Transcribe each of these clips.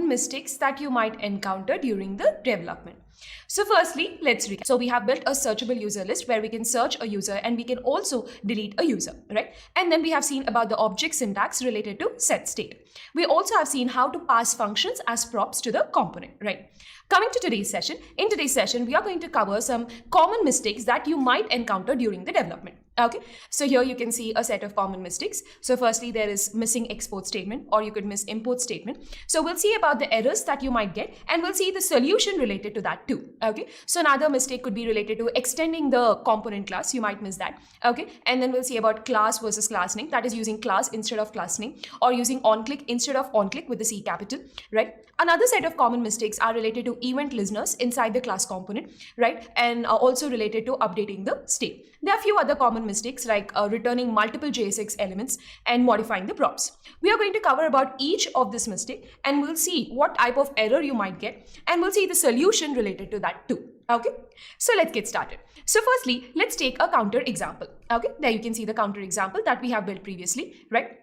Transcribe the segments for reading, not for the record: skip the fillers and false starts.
mistakes that you might encounter during the development. So firstly, let's recap. So we have built a searchable user list where we can search a user and we can also delete a user, right? And then we have seen about the object syntax related to set state. We also have seen how to pass functions as props to the component, right? Coming to today's session, in today's session, we are going to cover some common mistakes that you might encounter during the development. Okay, so here you can see a set of common mistakes. So firstly, there is missing export statement, or you could miss import statement. So we'll see about the errors that you might get, and we'll see the solution related to that too. Okay, so another mistake could be related to extending the component class. You might miss that. Okay, and then we'll see about class versus class name, that is using class instead of class name, or using on-click instead of on-click with the C capital, right? Another set of common mistakes are related to event listeners inside the class component, right? And also related to updating the state. There are a few other common mistakes like returning multiple JSX elements and modifying the props. We are going to cover about each of this mistake, and we'll see what type of error you might get, and we'll see the solution related to that too. Okay, so let's get started. So firstly, let's take a counter example. Okay, there you can see the counter example that we have built previously, right?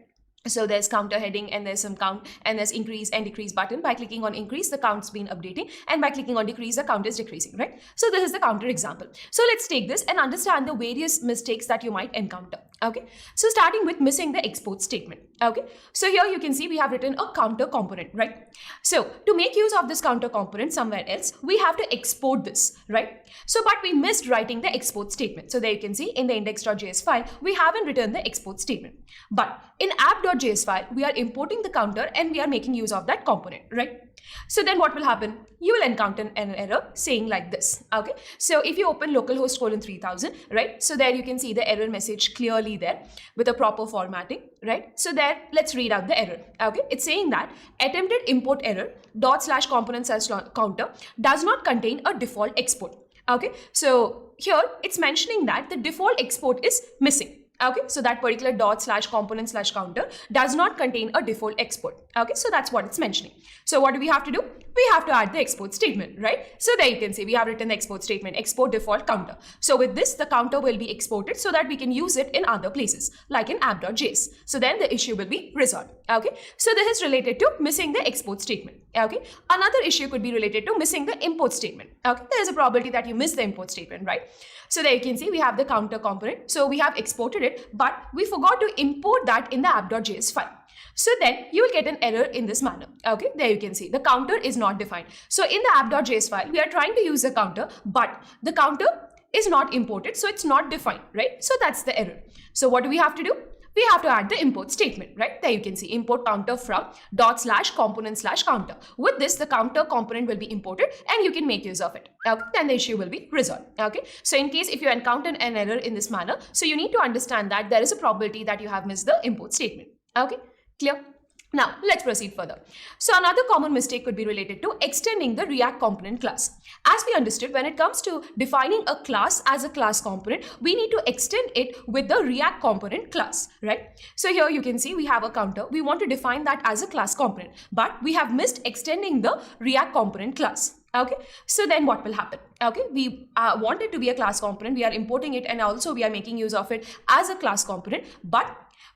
So there's counter heading, and there's some count, and there's increase and decrease button. By clicking on increase, the count's been updating, and by clicking on decrease, the count is decreasing, right? So this is the counter example. So let's take this and understand the various mistakes that you might encounter. Okay, so starting with missing the export statement. Okay, so here you can see we have written a counter component, right? So to make use of this counter component somewhere else, we have to export this, right? So but we missed writing the export statement. So there you can see in the index.js file, we haven't written the export statement. But in app.js file, we are importing the counter and we are making use of that component, right? So then what will happen? You will encounter an error saying like this. Okay, so if you open localhost :3000, right? So there you can see the error message clearly there with a proper formatting, right? So there, let's read out the error. Okay, it's saying that attempted import error ./component/counter does not contain a default export. Okay, so here it's mentioning that the default export is missing. Okay, so that particular ./component/counter does not contain a default export. Okay, so that's what it's mentioning. So what do we have to do? We have to add the export statement, right? So there you can see we have written the export statement, export default counter. So with this, the counter will be exported so that we can use it in other places, like in app.js. So then the issue will be resolved. Okay, so this is related to missing the export statement. Okay, another issue could be related to missing the import statement. Okay, there is a probability that you miss the import statement, right? So there you can see we have the counter component. So we have exported it, but we forgot to import that in the app.js file. So then you will get an error in this manner. Okay, there you can see the counter is not defined. So in the app.js file, we are trying to use the counter, but the counter is not imported, so it's not defined, right? So that's the error. So what do we have to do? We have to add the import statement, right? There you can see import counter from ./component/counter. With this, the counter component will be imported and you can make use of it. Okay, then the issue will be resolved. Okay, so in case if you encounter an error in this manner, so you need to understand that there is a probability that you have missed the import statement. Okay, clear? Now, let's proceed further. So another common mistake could be related to extending the React component class. As we understood, when it comes to defining a class as a class component, we need to extend it with the React component class, right? So here you can see we have a counter. We want to define that as a class component, but we have missed extending the React component class. Okay, so then what will happen? Okay, we want it to be a class component. We are importing it and also we are making use of it as a class component, but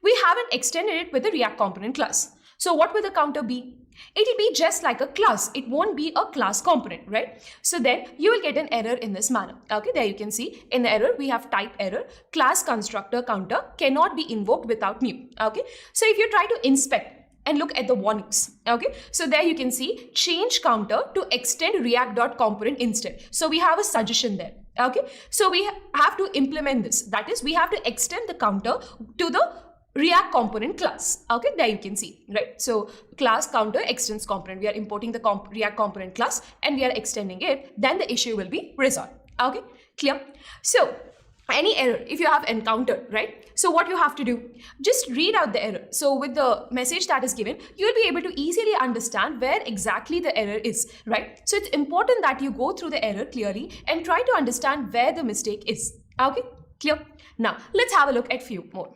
we haven't extended it with the React component class. So what will the counter be? It will be just like a class. It won't be a class component, right? So then you will get an error in this manner. Okay, there you can see in the error, we have type error, class constructor counter cannot be invoked without new. Okay, so if you try to inspect and look at the warnings, okay, so there you can see change counter to extend react.component instead. So we have a suggestion there. Okay, so we have to implement this. That is, we have to extend the counter to the React component class. Okay, there you can see, right? So class counter extends component. We are importing the React component class and we are extending it. Then the issue will be resolved. Okay, clear? So any error if you have encountered, right? So what you have to do, just read out the error. So with the message that is given, you will be able to easily understand where exactly the error is, right? So it's important that you go through the error clearly and try to understand where the mistake is. Okay, clear? Now let's have a look at few more.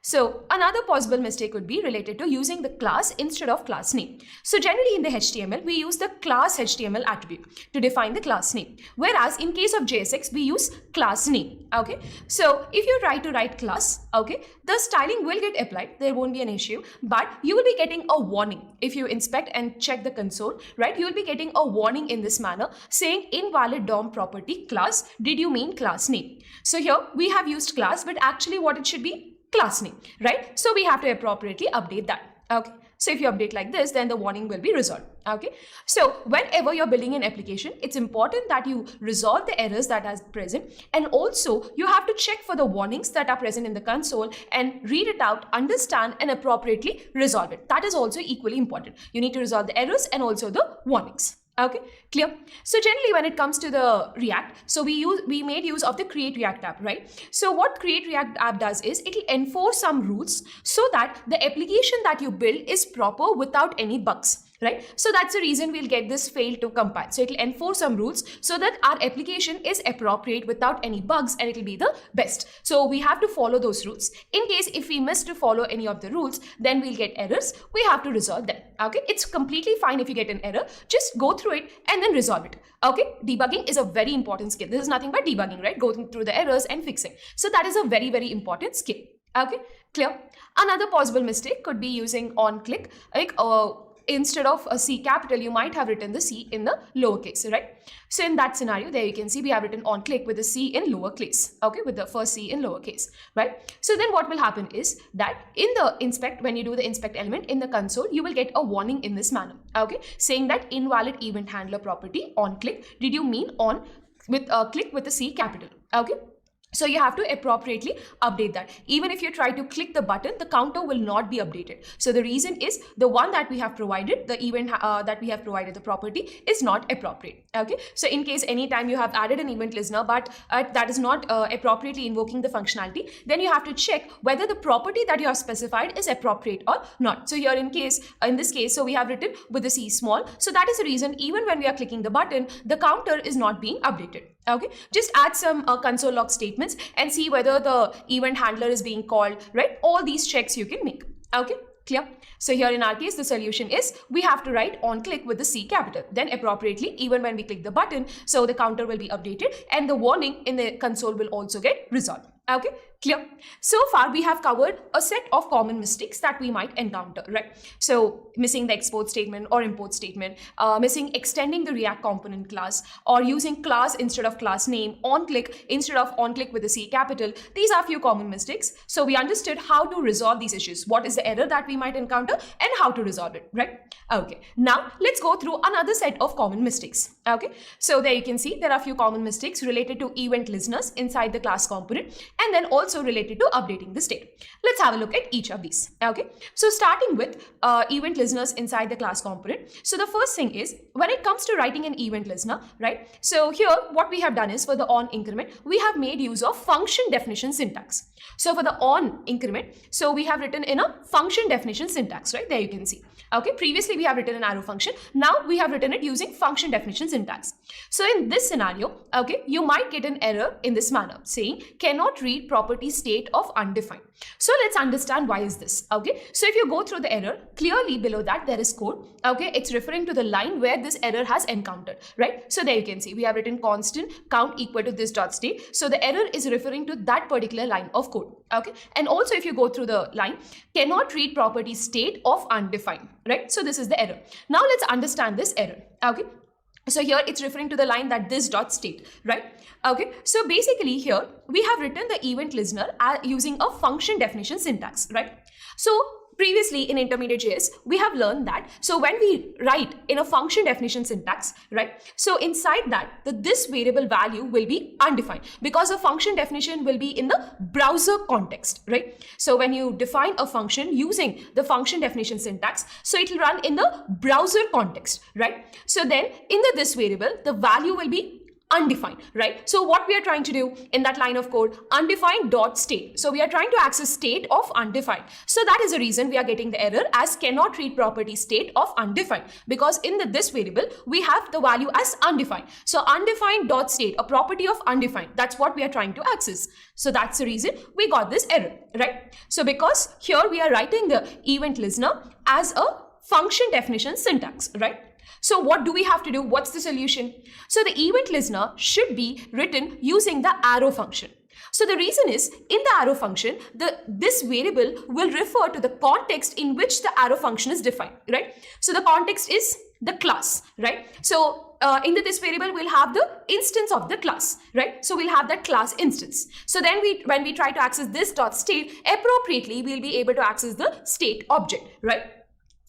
So another possible mistake would be related to using the class instead of class name. So generally in the HTML, we use the class HTML attribute to define the class name. Whereas in case of JSX, we use class name. Okay. So if you try to write class, okay, the styling will get applied. There won't be an issue, but you will be getting a warning. If you inspect and check the console, right, you will be getting a warning in this manner saying invalid DOM property class. Did you mean class name? So here we have used class, but actually what it should be? Class name, right? So we have to appropriately update that. Okay. So if you update like this, then the warning will be resolved. Okay. So whenever you're building an application, it's important that you resolve the errors that are present, and also you have to check for the warnings that are present in the console and read it out, understand, and appropriately resolve it. That is also equally important. You need to resolve the errors and also the warnings. Okay, clear? So generally when it comes to the React, so we made use of the Create React app, right? So what Create React app does is it will enforce some rules so that the application that you build is proper without any bugs. Right? So that's the reason we'll get this fail to compile. So it will enforce some rules so that our application is appropriate without any bugs, and it will be the best. So we have to follow those rules. In case if we miss to follow any of the rules, then we'll get errors. We have to resolve them. Okay, it's completely fine if you get an error. Just go through it and then resolve it. Okay, debugging is a very important skill. This is nothing but debugging, right? Going through the errors and fixing. So that is a very, very important skill. Okay, clear? Another possible mistake could be using on click, like instead of a C capital, you might have written the C in the lowercase, right? So in that scenario, there you can see we have written on click with the C in lowercase, okay, with the first C in lowercase, right? So then what will happen is that in the inspect, when you do the inspect element in the console, you will get a warning in this manner, okay, saying that invalid event handler property on click. Did you mean on with click with the C capital, okay? So you have to appropriately update that. Even if you try to click the button, the counter will not be updated. So the reason is the one that we have provided, the event that we have provided, the property is not appropriate. Okay. So in case anytime you have added an event listener, but that is not appropriately invoking the functionality, then you have to check whether the property that you have specified is appropriate or not. So here in this case, so we have written with the C small. So that is the reason even when we are clicking the button, the counter is not being updated. Okay, just add some console log statements and see whether the event handler is being called, right? All these checks you can make. Okay, clear? So here in our case, the solution is we have to write on click with the C capital. Then appropriately, even when we click the button, so the counter will be updated and the warning in the console will also get resolved. Okay, clear? So far we have covered a set of common mistakes that we might encounter, right? So missing the export statement or import statement, missing extending the React component class, or using class instead of class name, on click instead of on click with the C capital. These are few common mistakes. So we understood how to resolve these issues, what is the error that we might encounter and how to resolve it, right? Okay, now let's go through another set of common mistakes. Okay, so there you can see there are a few common mistakes related to event listeners inside the class component, and then also related to updating the state. Let's have a look at each of these. Okay, so starting with event listeners inside the class component. So the first thing is when it comes to writing an event listener, right? So here what we have done is for the on increment, we have made use of function definition syntax. So for the on increment, so we have written in a function definition syntax, right? There you can see. Okay, previously we have written an arrow function. Now we have written it using function definition syntax. So in this scenario, okay, you might get an error in this manner saying cannot read property state of undefined. So let's understand why is this. Okay, so if you go through the error, clearly below that there is code. Okay, it's referring to the line where this error has encountered, right? So there you can see we have written constant count equal to this dot state. So the error is referring to that particular line of code. Okay, and also if you go through the line, cannot read property state of undefined, right? So this is the error. Now let's understand this error. Okay, so here it's referring to the line that this dot state, right? Okay, so basically here we have written the event listener using a function definition syntax, right? So previously in intermediate.js, we have learned that, so when we write in a function definition syntax, right? So inside that, this variable value will be undefined because the function definition will be in the browser context, right? So when you define a function using the function definition syntax, so it will run in the browser context, right? So then in this variable, the value will be undefined, right? So what we are trying to do in that line of code, undefined dot state. So we are trying to access state of undefined. So that is the reason we are getting the error as cannot read property state of undefined, because in this variable we have the value as undefined. So undefined dot state, a property of undefined, that's what we are trying to access. So that's the reason we got this error, right? So because here we are writing the event listener as a function definition syntax, right? So what do we have to do? What's the solution? So the event listener should be written using the arrow function. So the reason is, in the arrow function, this variable will refer to the context in which the arrow function is defined, right? So the context is the class, right? So in this variable, we'll have the instance of the class, right? So we'll have that class instance. So then when we try to access this dot state, appropriately, we'll be able to access the state object, right?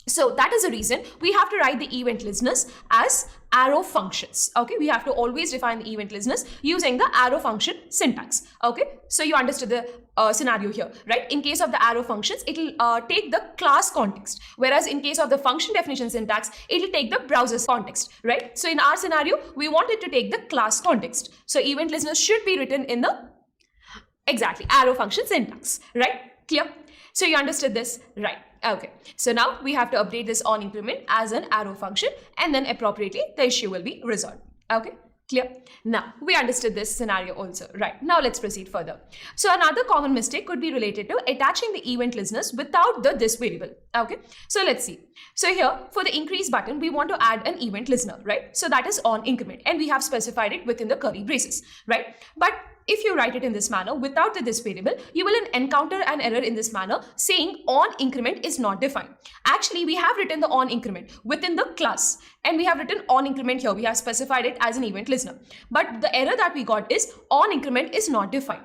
So that is the reason we have to write the event listeners as arrow functions. Okay, we have to always define the event listeners using the arrow function syntax. Okay, so you understood the scenario here, right? In case of the arrow functions, it will take the class context, whereas in case of the function definition syntax, it will take the browser's context, right? So in our scenario, we wanted to take the class context. So event listeners should be written in the exactly arrow function syntax, right? Clear? So you understood this, right? Okay, so now we have to update this on increment as an arrow function, and then appropriately the issue will be resolved. Okay, clear? Now we understood this scenario also, right? Now let's proceed further. So another common mistake could be related to attaching the event listeners without the this variable. Okay, so let's see. So here for the increase button, we want to add an event listener, right? So that is on increment, and we have specified it within the curly braces, right? But if you write it in this manner without this variable, you will encounter an error in this manner saying on increment is not defined. Actually, we have written the on increment within the class, and we have written on increment here. We have specified it as an event listener. But the error that we got is on increment is not defined.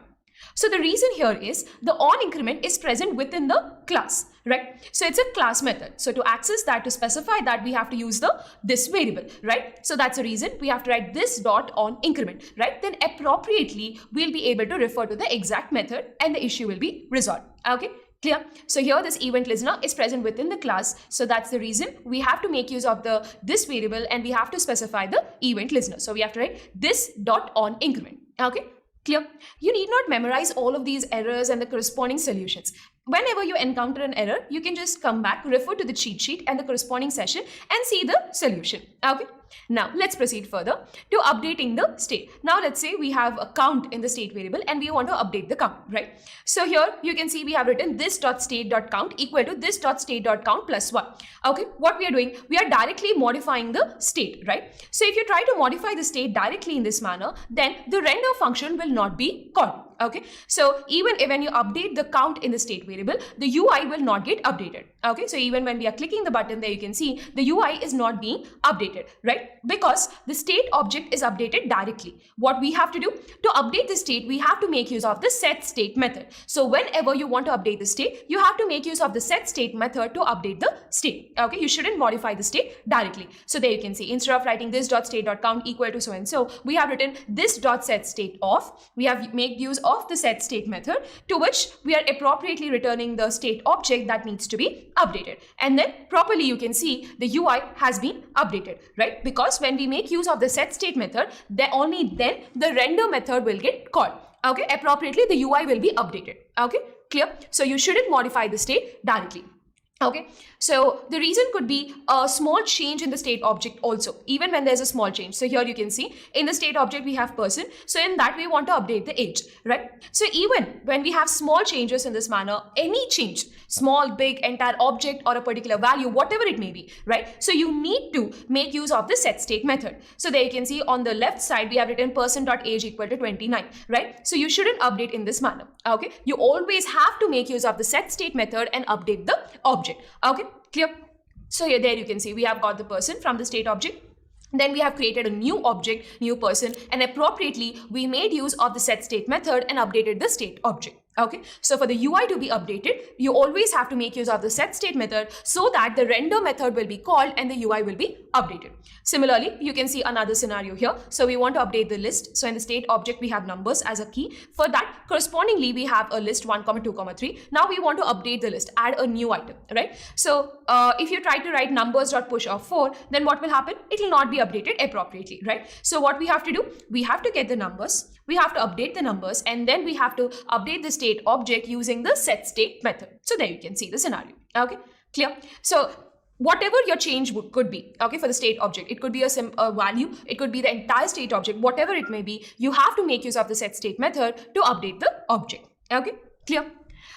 So the reason here is the on increment is present within the class, right? So it's a class method. So to access that, to specify that, we have to use this variable, right? So that's the reason we have to write this dot on increment, right? Then appropriately, we'll be able to refer to the exact method and the issue will be resolved. Okay, clear? So here this event listener is present within the class. So that's the reason we have to make use of this variable, and we have to specify the event listener. So we have to write this dot on increment. Okay. Clear? You need not memorize all of these errors and the corresponding solutions. Whenever you encounter an error, you can just come back, refer to the cheat sheet and the corresponding session and see the solution. Okay. Now let's proceed further to updating the state. Now let's say we have a count in the state variable and we want to update the count, right? So here you can see we have written this dot state dot count equal to this dot state dot count plus 1. Okay, what we are doing, we are directly modifying the state, right? So if you try to modify the state directly in this manner, then the render function will not be called. Okay, so even when you update the count in the state variable, the UI will not get updated. Okay, so even when we are clicking the button there, you can see the UI is not being updated, right? Because the state object is updated directly. What we have to do to update the state, we have to make use of the set state method. So whenever you want to update the state, you have to make use of the set state method to update the state. Okay, you shouldn't modify the state directly. So there you can see, instead of writing this dot state dot count equal to so and so, we have written this dot set state of. We have made use of the set state method, to which we are appropriately returning the state object that needs to be updated. And then properly you can see the UI has been updated, right? Because when we make use of the set state method, only then the render method will get called. Okay, appropriately the UI will be updated. Okay, clear? So you shouldn't modify the state directly. Okay, so the reason could be a small change in the state object also, even when there's a small change. So here you can see in the state object we have person. So in that we want to update the age, right? So even when we have small changes in this manner, any change, small, big, entire object or a particular value, whatever it may be, right? So you need to make use of the set state method. So there you can see on the left side we have written person.age equal to 29, right? So you shouldn't update in this manner. Okay, you always have to make use of the set state method and update the object. Okay, clear? So here there you can see we have got the person from the state object. Then we have created a new object, new person, and appropriately we made use of the set state method and updated the state object. Okay, so for the UI to be updated, you always have to make use of the set state method so that the render method will be called and the UI will be updated. Similarly, you can see another scenario here. So we want to update the list. So in the state object, we have numbers as a key. For that, correspondingly, we have a list 1, 2, 3. Now we want to update the list, add a new item, right? So if you try to write numbers.push of 4, then what will happen? It will not be updated appropriately, right? So what we have to do, we have to get the numbers, we have to update the numbers, and then we have to update the state object using the set state method. So there you can see the scenario. Okay, clear? So whatever your change could be, okay, for the state object, it could be a value, it could be the entire state object, whatever it may be, you have to make use of the set state method to update the object. Okay, clear?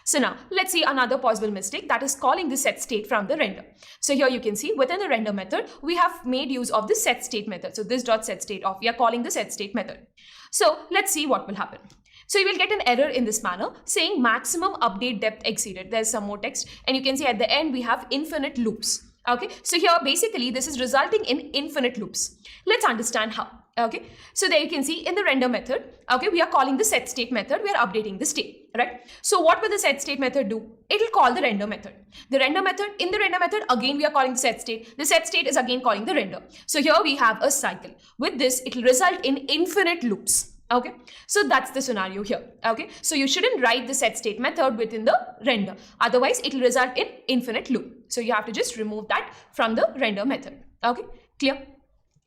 So now let's see another possible mistake, that is calling the set state from the render. So here you can see within the render method, we have made use of the set state method. So this dot set state of, we are calling the set state method. So let's see what will happen. So you will get an error in this manner saying maximum update depth exceeded. There's some more text and you can see at the end we have infinite loops. Okay, so here basically this is resulting in infinite loops. Let's understand how. Okay, so there you can see in the render method, okay, we are calling the set state method, we are updating the state, right? So what will the set state method do? It will call the render method. The render method, in the render method, again we are calling the set state. The set state is again calling the render. So here we have a cycle. With this, it will result in infinite loops. Okay, so that's the scenario here. Okay, so you shouldn't write the set state method within the render, otherwise it will result in infinite loop. So you have to just remove that from the render method. Okay, clear?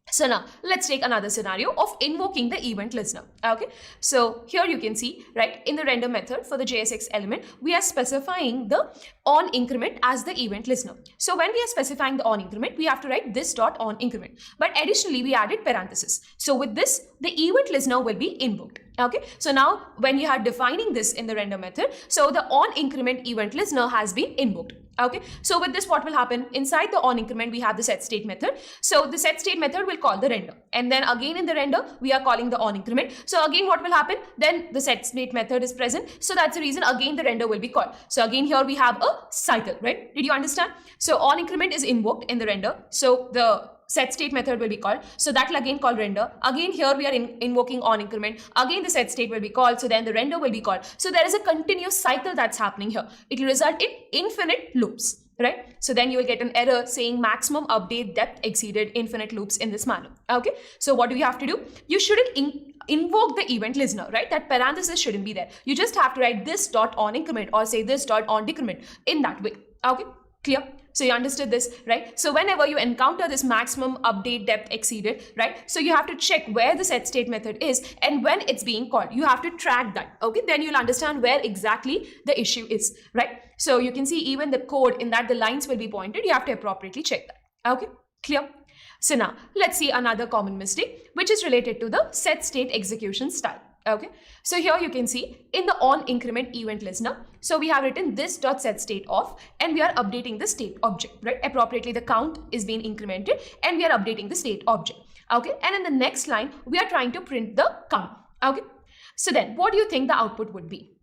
So now let's take another scenario of invoking the event listener. Okay, so here you can see, right, in the render method for the JSX element, we are specifying the on increment as the event listener. So when we are specifying the on increment, we have to write this dot on increment, but additionally we added parenthesis. So with this, the event listener will be invoked. Okay, so now when you are defining this in the render method, so the on increment event listener has been invoked. Okay, so with this, what will happen? Inside the on increment, we have the set state method. So the set state method will call the render, and then again in the render, we are calling the on increment. So again, what will happen? Then the set state method is present. So that's the reason again the render will be called. So again here we have a cycle, right? Did you understand? So on increment is invoked in the render. So the set state method will be called. So that will again call render. Again here we are invoking on increment. Again the set state will be called. So then the render will be called. So there is a continuous cycle that's happening here. It will result in infinite loops, right? So then you will get an error saying maximum update depth exceeded infinite loops in this manner. Okay, so what do you have to do? You shouldn't invoke the event listener, right? That parenthesis shouldn't be there. You just have to write this dot on increment or say this dot on decrement in that way. Okay, clear? So you understood this, right? So whenever you encounter this maximum update depth exceeded, right? So you have to check where the set state method is and when it's being called. You have to track that, okay? Then you'll understand where exactly the issue is, right? So you can see even the code in that the lines will be pointed. You have to appropriately check that, okay? Clear? So now let's see another common mistake, which is related to the set state execution style. Okay, so here you can see in the on increment event listener, so we have written this dot set state of and we are updating the state object, right? Appropriately the count is being incremented and we are updating the state object. Okay, and in the next line we are trying to print the count. Okay, so then what do you think the output would be?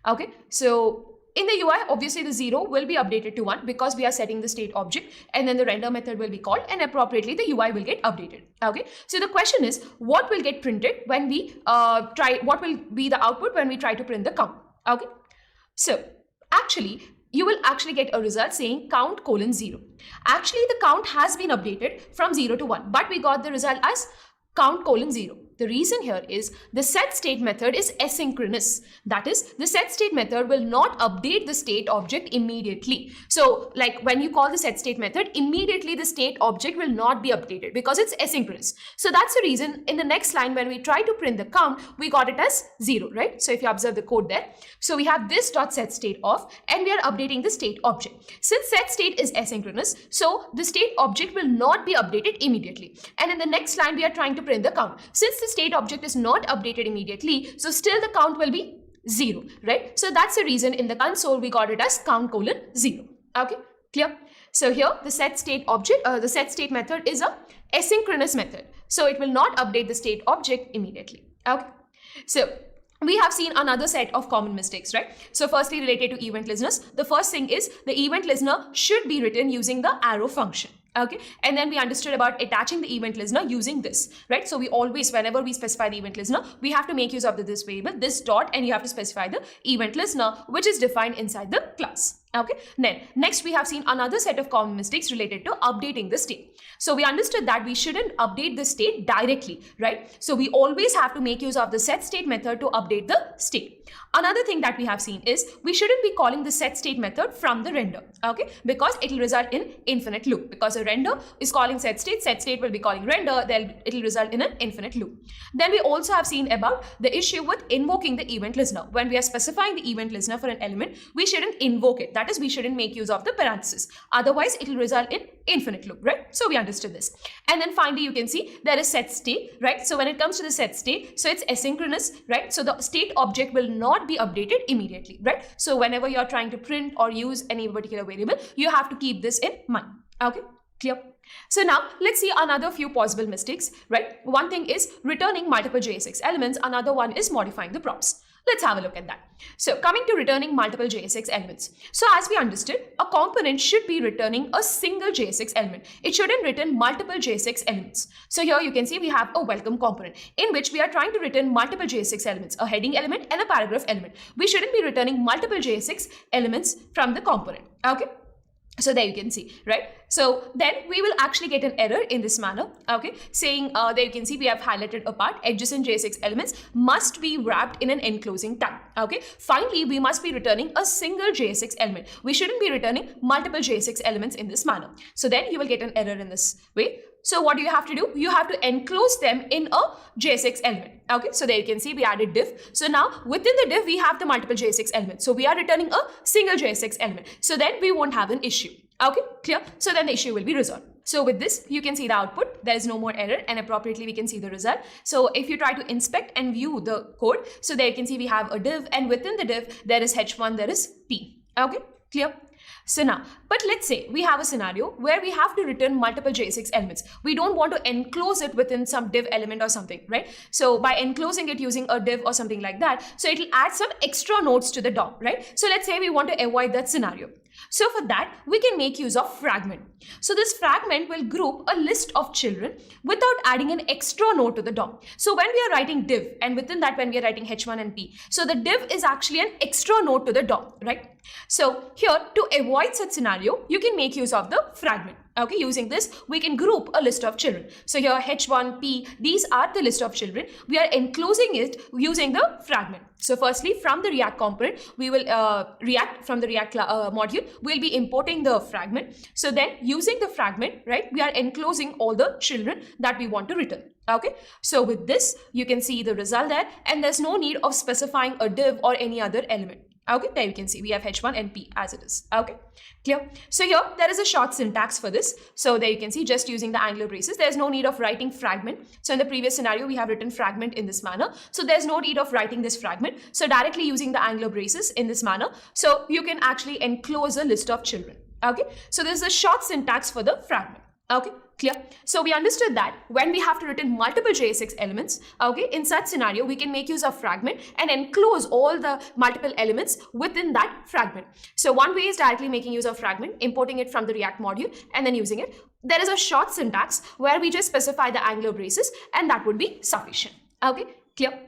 Okay, so in the UI, obviously the 0 will be updated to 1 because we are setting the state object, and then the render method will be called and appropriately the UI will get updated. Okay, so the question is what will get printed when we what will be the output when we try to print the count? Okay, so actually you will actually get a result saying count colon 0. Actually the count has been updated from 0 to 1, but we got the result as count colon 0. The reason here is the set state method is asynchronous. That is, the set state method will not update the state object immediately. So like when you call the set state method, immediately the state object will not be updated because it's asynchronous. So that's the reason in the next line when we try to print the count, we got it as 0, right? So if you observe the code there, so we have this dot set state of and we are updating the state object. Since set state is asynchronous, so the state object will not be updated immediately. And in the next line, we are trying to print the count. Since the state object is not updated immediately, so still the count will be 0, right? So that's the reason in the console we got it as count colon 0. Okay, clear? So here the set state object, the set state method is a asynchronous method, so it will not update the state object immediately. Okay, so we have seen another set of common mistakes, right? So firstly, related to event listeners, the first thing is the event listener should be written using the arrow function. Okay, and then we understood about attaching the event listener using this, right? So we always, whenever we specify the event listener, we have to make use of this variable, this dot, and you have to specify the event listener, which is defined inside the class. Okay, then next we have seen another set of common mistakes related to updating the state. So we understood that we shouldn't update the state directly, right? So we always have to make use of the set state method to update the state. Another thing that we have seen is we shouldn't be calling the set state method from the render, okay? Because it will result in infinite loop. Because a render is calling set state will be calling render, then it will result in an infinite loop. Then we also have seen about the issue with invoking the event listener. When we are specifying the event listener for an element, we shouldn't invoke it. That is, we shouldn't make use of the parenthesis. Otherwise, it will result in infinite loop, right? So we understood this. And then finally, you can see there is set state, right? So when it comes to the set state, so it's asynchronous, right? So the state object will not be updated immediately, right? So whenever you're trying to print or use any particular variable, you have to keep this in mind. Okay, clear? So now let's see another few possible mistakes, right? One thing is returning multiple JSX elements. Another one is modifying the props. Let's have a look at that. So coming to returning multiple JSX elements. So as we understood, a component should be returning a single JSX element. It shouldn't return multiple JSX elements. So here you can see we have a welcome component in which we are trying to return multiple JSX elements, a heading element and a paragraph element. We shouldn't be returning multiple JSX elements from the component. Okay. So there you can see, right? So then we will actually get an error in this manner, okay, saying there you can see we have highlighted a part, adjacent JSX elements must be wrapped in an enclosing tag, okay. Finally, we must be returning a single JSX element. We shouldn't be returning multiple JSX elements in this manner. So then you will get an error in this way. So what do you have to do? You have to enclose them in a JSX element. Okay, so there you can see we added div. So now within the div, we have the multiple JSX elements. So we are returning a single JSX element. So then we won't have an issue. Okay, clear? So then the issue will be resolved. So with this, you can see the output. There is no more error, and appropriately we can see the result. So if you try to inspect and view the code, so there you can see we have a div, and within the div, there is h1, there is p. Okay, clear? So now, but let's say we have a scenario where we have to return multiple JSX elements. We don't want to enclose it within some div element or something, right? So by enclosing it using a div or something like that, so it will add some extra nodes to the DOM, right? So let's say we want to avoid that scenario. So for that, we can make use of fragment. So this fragment will group a list of children without adding an extra node to the DOM. So when we are writing div, and within that when we are writing h1 and p, so the div is actually an extra node to the DOM, right? So here, to avoid such scenario, you can make use of the fragment. Okay, using this, we can group a list of children. So here h1, p, these are the list of children. We are enclosing it using the fragment. So firstly, from the React component, we will from the React module, we'll be importing the fragment. So then using the fragment, right, we are enclosing all the children that we want to return. Okay, so with this, you can see the result there, and there's no need of specifying a div or any other element. Okay, there you can see we have h1 and p as it is. Okay, clear? So here there is a short syntax for this. So there you can see just using the angular braces, there's no need of writing fragment. So in the previous scenario, we have written fragment in this manner. So there's no need of writing this fragment. So directly using the angular braces in this manner, so you can actually enclose a list of children. Okay, so there's a short syntax for the fragment. Okay, clear? So we understood that when we have to return multiple JSX elements, okay, in such scenario, we can make use of fragment and enclose all the multiple elements within that fragment. So one way is directly making use of fragment, importing it from the React module and then using it. There is a short syntax where we just specify the angular braces and that would be sufficient. Okay, clear?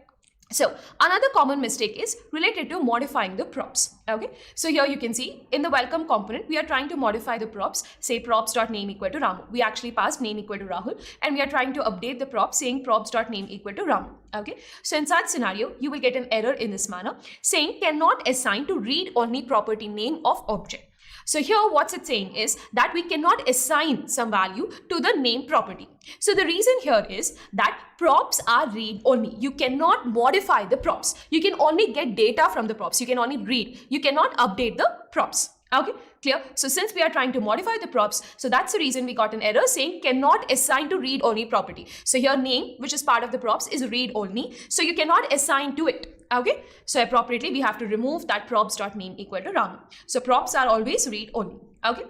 So another common mistake is related to modifying the props. Okay, so here you can see in the welcome component, we are trying to modify the props, say props.name equal to Ramu. We actually passed name equal to Rahul, and we are trying to update the prop saying props.name equal to Ramu. Okay, so in such scenario, you will get an error in this manner saying cannot assign to read only property name of object. So here what's it saying is that we cannot assign some value to the name property. So the reason here is that props are read only. You cannot modify the props. You can only get data from the props. You can only read. You cannot update the props. Okay, clear? So since we are trying to modify the props, so that's the reason we got an error saying cannot assign to read only property. So here name, which is part of the props, is read only. So you cannot assign to it. Okay, so appropriately we have to remove that props.name equal to Ramu. So props are always read only. Okay,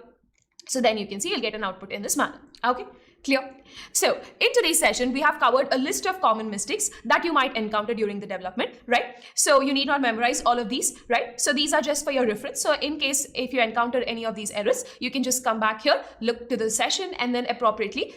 so then you can see you'll get an output in this manner. Okay, Clear? So, in today's session, we have covered a list of common mistakes that you might encounter during the development, right? So, you need not memorize all of these, right? So, these are just for your reference. So, in case if you encounter any of these errors, you can just come back here, look to the session, and then appropriately